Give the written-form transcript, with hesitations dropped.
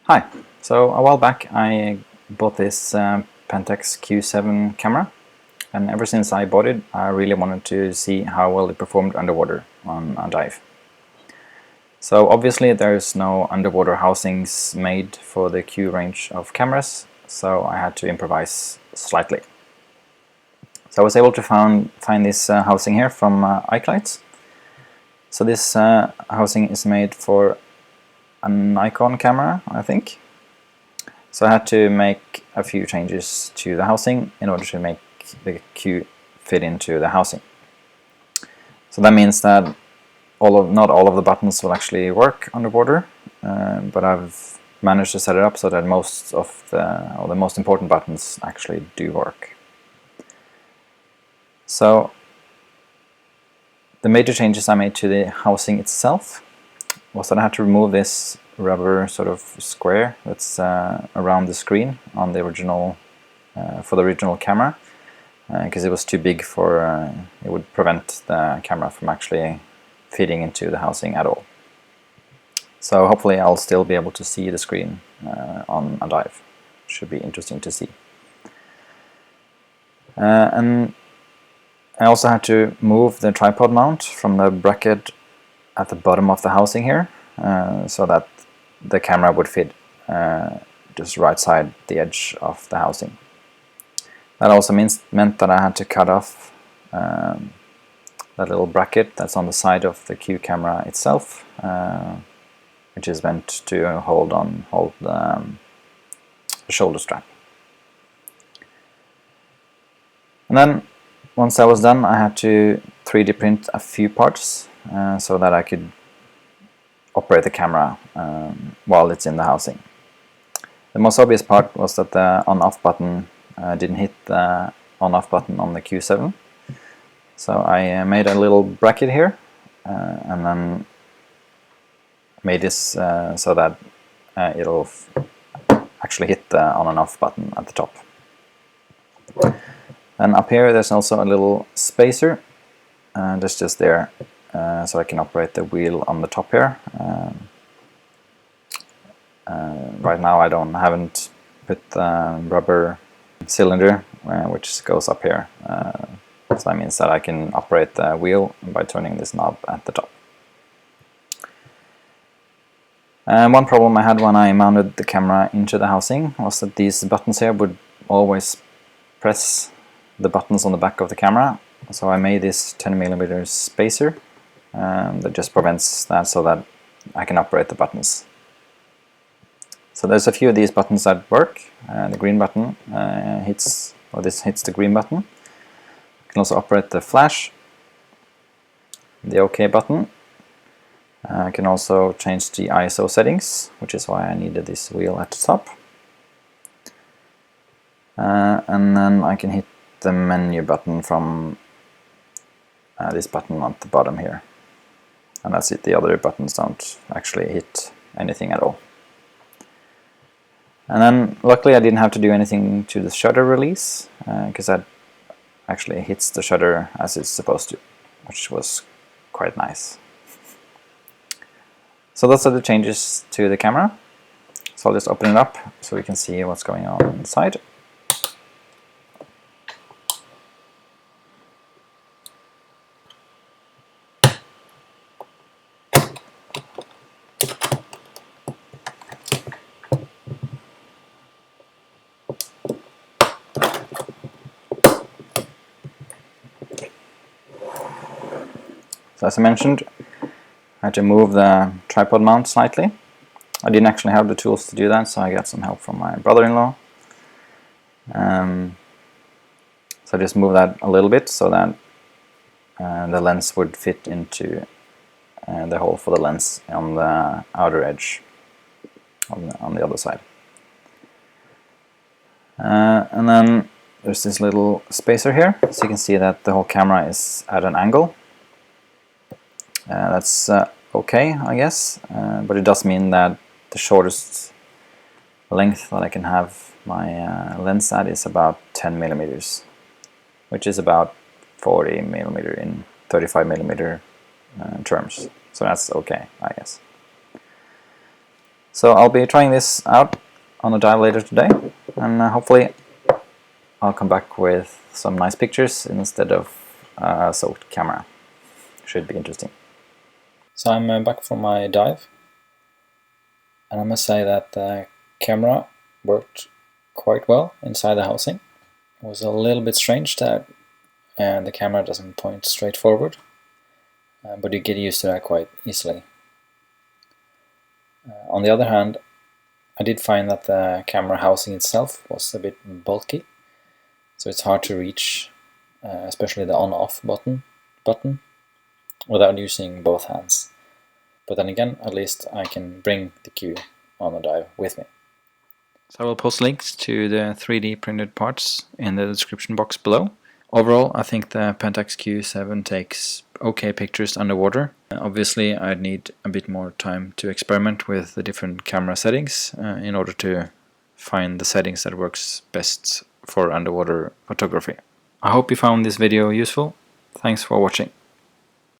Hi, so a while back I bought this Pentax Q7 camera, and ever since I bought it I really wanted to see how well it performed underwater on a dive. So obviously there's no underwater housings made for the Q range of cameras, so I had to improvise slightly. So I was able to find this housing here from Ikelite. So this housing is made for a Nikon camera, I think. So I had to make a few changes to the housing in order to make the Q fit into the housing. So that means that not all of the buttons will actually work underwater, but I've managed to set it up so that most of the most important buttons actually do work. So the major changes I made to the housing itself was that I had to remove this rubber sort of square that's around the screen on the original for the original camera, because it was too big for it would prevent the camera from actually fitting into the housing at all. So hopefully I'll still be able to see the screen on a dive. Should be interesting to see. And I also had to move the tripod mount from the bracket at the bottom of the housing here, so that the camera would fit just right side the edge of the housing. That also meant that I had to cut off that little bracket that's on the side of the Q camera itself, which is meant to hold the shoulder strap. And then once that was done, I had to 3D print a few parts so that I could operate the camera while it's in the housing. The most obvious part was that the on-off button didn't hit the on-off button on the Q7. So I made a little bracket here and then made this so that it'll actually hit the on and off button at the top. And up here there's also a little spacer that's just there so I can operate the wheel on the top here. Right now I haven't put the rubber cylinder which goes up here, so that means that I can operate the wheel by turning this knob at the top. One problem I had when I mounted the camera into the housing was that these buttons here would always press the buttons on the back of the camera, so I made this 10mm spacer that just prevents that so that I can operate the buttons. So there's a few of these buttons that work. The green button hits the green button. I can also operate the flash, the OK button. I can also change the ISO settings, which is why I needed this wheel at the top. And then I can hit the menu button from this button at the bottom here. And that's it, the other buttons don't actually hit anything at all. And then luckily I didn't have to do anything to the shutter release, because that actually hits the shutter as it's supposed to, which was quite nice. So those are the changes to the camera. So I'll just open it up so we can see what's going on inside. So as I mentioned, I had to move the tripod mount slightly. I didn't actually have the tools to do that, so I got some help from my brother-in-law. So I just moved that a little bit so that the lens would fit into the hole for the lens on the outer edge on the other side. And then there's this little spacer here, so you can see that the whole camera is at an angle. That's okay, I guess, but it does mean that the shortest length that I can have my lens at is about 10mm, which is about 40mm in 35mm terms, so that's okay, I guess. So I'll be trying this out on a dive later today, and hopefully I'll come back with some nice pictures instead of a soaked camera. Should be interesting. So I'm back from my dive, and I must say that the camera worked quite well inside the housing. It was a little bit strange that the camera doesn't point straight forward, but you get used to that quite easily. On the other hand, I did find that the camera housing itself was a bit bulky, so it's hard to reach, especially the on-off button, without using both hands. But then again, at least I can bring the Q on the dive with me. So I will post links to the 3D printed parts in the description box below. Overall, I think the Pentax Q7 takes okay pictures underwater. Obviously, I'd need a bit more time to experiment with the different camera settings in order to find the settings that works best for underwater photography. I hope you found this video useful. Thanks for watching.